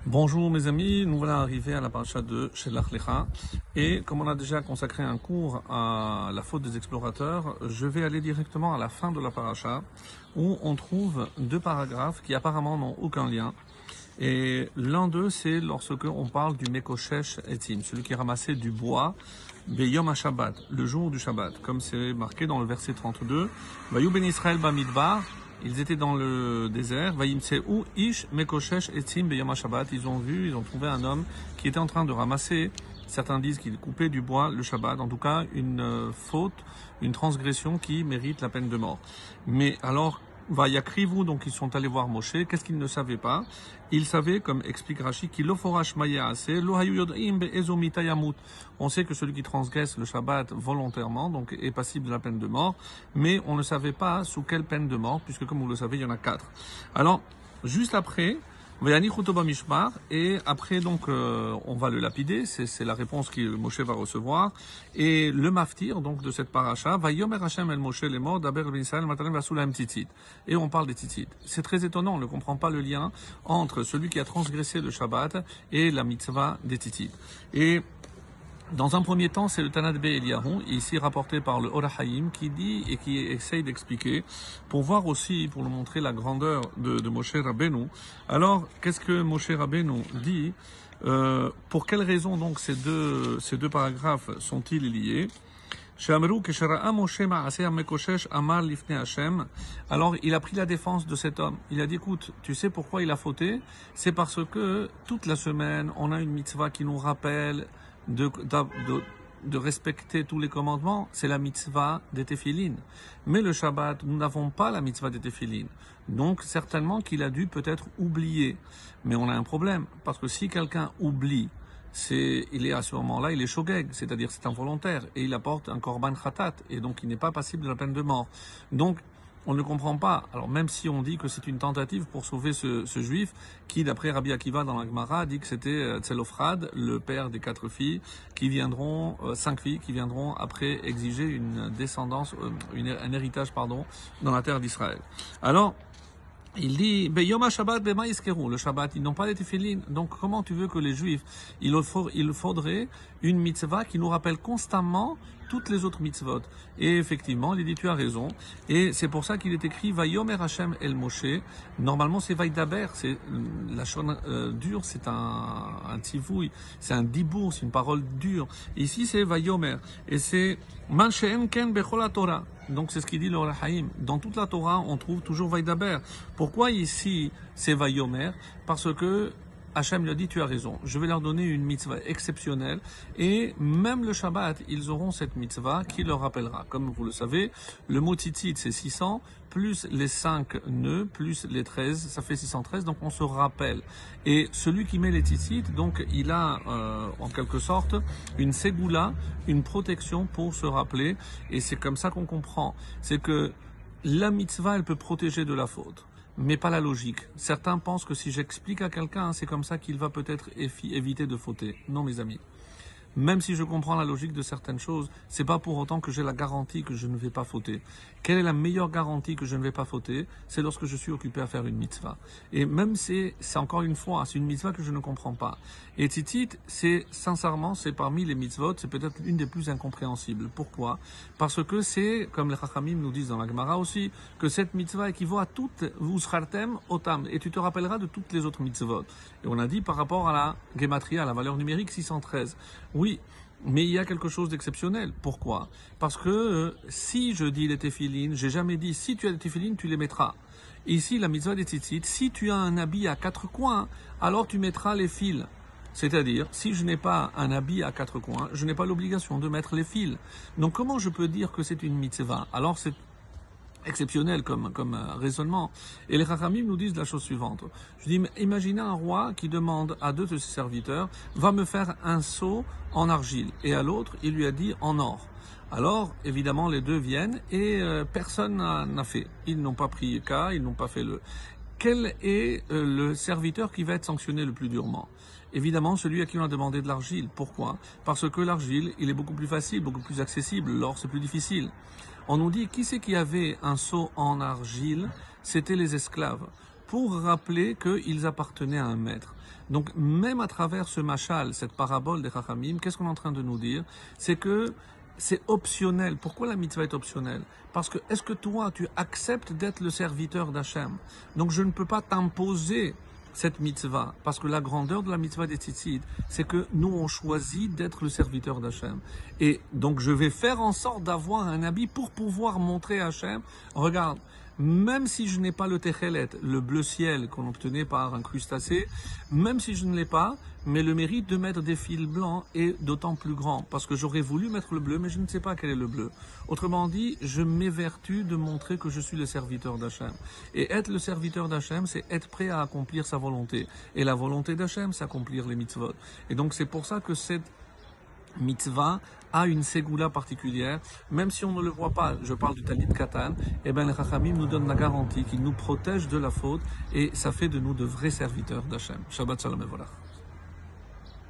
Bonjour mes amis, nous voilà arrivés à la paracha de Shelach Lecha et comme on a déjà consacré un cours à la faute des explorateurs, je vais aller directement à la fin de la paracha où on trouve deux paragraphes qui apparemment n'ont aucun lien. Et l'un d'eux, c'est lorsque on parle du Mekoshesh Etim, celui qui ramassait du bois, Beyom HaShabbat, le jour du Shabbat, comme c'est marqué dans le verset 32, Vayu ben Israël Bamidbar. Ils étaient dans le désert. Vayimtseu ish mekoshesh etzim beyom Shabbat. Ils ont trouvé un homme qui était en train de ramasser. Certains disent qu'il coupait du bois le Shabbat. En tout cas, une faute, une transgression qui mérite la peine de mort. Mais alors, Vayakrivu, donc ils sont allés voir Moshe. Qu'est-ce qu'ils ne savaient pas? Ils savaient, comme explique Rashi, qu'il loforash mayaase lo hayu yod'im be'ezo mita yamut. On sait que celui qui transgresse le Shabbat volontairement, donc est passible de la peine de mort, mais on ne savait pas sous quelle peine de mort, puisque comme vous le savez, il y en a 4. Alors, juste après, et après donc on va le lapider, c'est la réponse que Moshe va recevoir. Et le maftir donc de cette paracha, va yomer Hashem el Moshe les morts d'Aber ben Israël matalem vasulaim tzitzit. Et on parle des tzitzit. C'est très étonnant, on ne comprend pas le lien entre celui qui a transgressé le Shabbat et la mitzvah des tzitzit. Et dans un premier temps, c'est le Tanat Be Eliyahu, ici rapporté par le Or HaHaim, qui dit et qui essaye d'expliquer, pour voir aussi, pour nous montrer la grandeur de Moshe Rabbeinu. Alors, qu'est-ce que Moshe Rabbeinu dit? Pour quelles raisons donc ces deux paragraphes sont-ils liés? Alors, il a pris la défense de cet homme. Il a dit, écoute, tu sais pourquoi il a fauté? C'est parce que toute la semaine, on a une mitzvah qui nous rappelle de respecter tous les commandements, c'est la mitzvah des téphilines. Mais le Shabbat, nous n'avons pas la mitzvah des téphilines. Donc, certainement qu'il a dû peut-être oublier. Mais on a un problème, parce que si quelqu'un oublie, il est à ce moment-là, il est shogeg, c'est-à-dire c'est involontaire, et il apporte un korban khatat, et donc il n'est pas passible de la peine de mort. Donc, on ne comprend pas. Alors même si on dit que c'est une tentative pour sauver ce juif, qui d'après Rabbi Akiva dans la Gemara dit que c'était Tzelofrad, le père des 4 filles, qui viendront, 5 filles, qui viendront après exiger une descendance, un héritage, dans la terre d'Israël. Alors, il dit, Beyom Shabbat bema yiskeru. Le Shabbat, ils n'ont pas les téphilines. Donc, comment tu veux que les Juifs, il faudrait une mitzvah qui nous rappelle constamment toutes les autres mitzvot. Et effectivement, il dit, tu as raison. Et c'est pour ça qu'il est écrit, Vayomer Hashem el Moshe. Normalement, c'est Vaïdaber. C'est, la chone dure, c'est un tivouille. C'est un dibour, c'est une parole dure. Ici, c'est Vayomer. Et c'est, Man she'en ken bechol Torah. Donc c'est ce qu'il dit le Or HaHaim. Dans toute la Torah, on trouve toujours Vaïdaber. Pourquoi ici c'est Vayomer? Parce que Hachem lui a dit, tu as raison, je vais leur donner une mitzvah exceptionnelle et même le Shabbat, ils auront cette mitzvah qui leur rappellera. Comme vous le savez, le mot tzitzit c'est 600, plus les 5 nœuds, plus les 13, ça fait 613, donc on se rappelle. Et celui qui met les tzitzit, donc il a en quelque sorte une ségoula, une protection pour se rappeler, et c'est comme ça qu'on comprend. C'est que la mitzvah, elle peut protéger de la faute, mais pas la logique. Certains pensent que si j'explique à quelqu'un, c'est comme ça qu'il va peut-être éviter de fauter. Non, mes amis. Même si je comprends la logique de certaines choses, c'est pas pour autant que j'ai la garantie que je ne vais pas fauter. Quelle est la meilleure garantie que je ne vais pas fauter? C'est lorsque je suis occupé à faire une mitzvah. Et même c'est encore une fois, c'est une mitzvah que je ne comprends pas. Et tzitzit, sincèrement, c'est parmi les mitzvot, c'est peut-être une des plus incompréhensibles. Pourquoi? Parce que c'est, comme les Chachamim nous disent dans la Gemara aussi, que cette mitzvah équivaut à toutes, Uschartem Otam, et tu te rappelleras de toutes les autres mitzvot. Et on a dit par rapport à la Gematria, la valeur numérique 613. Oui, mais il y a quelque chose d'exceptionnel. Pourquoi? Parce que si je dis les téphilines, j'ai jamais dit si tu as des téphilines, tu les mettras. Ici, la mitzvah des tzitzit, si tu as un habit à 4 coins, alors tu mettras les fils. C'est-à-dire, si je n'ai pas un habit à 4 coins, je n'ai pas l'obligation de mettre les fils. Donc comment je peux dire que c'est une mitzvah? Alors c'est exceptionnel comme raisonnement. Et les Chachamim nous disent la chose suivante. Je dis, imaginez un roi qui demande à 2 de ses serviteurs, va me faire un seau en argile. Et à l'autre, il lui a dit en or. Alors, évidemment, les 2 viennent et personne n'a fait. Ils n'ont pas pris cas, ils n'ont pas fait le... Quel est le serviteur qui va être sanctionné le plus durement? Évidemment, celui à qui on a demandé de l'argile. Pourquoi? Parce que l'argile, il est beaucoup plus facile, beaucoup plus accessible. L'or, c'est plus difficile. On nous dit, qui c'est qui avait un seau en argile? C'était les esclaves. pour rappeler qu'ils appartenaient à un maître. Donc, même à travers ce machal, cette parabole des Chachamim, qu'est-ce qu'on est en train de nous dire? C'est que c'est optionnel. Pourquoi la mitzvah est optionnelle? Parce que, est-ce que toi, tu acceptes d'être le serviteur d'Hachem? Donc, je ne peux pas t'imposer cette mitzvah, parce que la grandeur de la mitzvah des tzitzit, c'est que nous, on choisit d'être le serviteur d'Hachem. Et donc, je vais faire en sorte d'avoir un habit pour pouvoir montrer à Hachem, regarde, même si je n'ai pas le techelet, le bleu ciel qu'on obtenait par un crustacé, même si je ne l'ai pas, mais le mérite de mettre des fils blancs est d'autant plus grand, parce que j'aurais voulu mettre le bleu, mais je ne sais pas quel est le bleu. Autrement dit, je m'évertue de montrer que je suis le serviteur d'Hachem. Et être le serviteur d'Hachem, c'est être prêt à accomplir sa volonté. Et la volonté d'Hachem, c'est accomplir les mitzvot. Et donc c'est pour ça que cette mitzvah a une ségoula particulière, même si on ne le voit pas, je parle du Talit Katan, et bien les Chachamim nous donnent la garantie qu'ils nous protègent de la faute, et ça fait de nous de vrais serviteurs d'Hachem. Shabbat Shalom et voilà.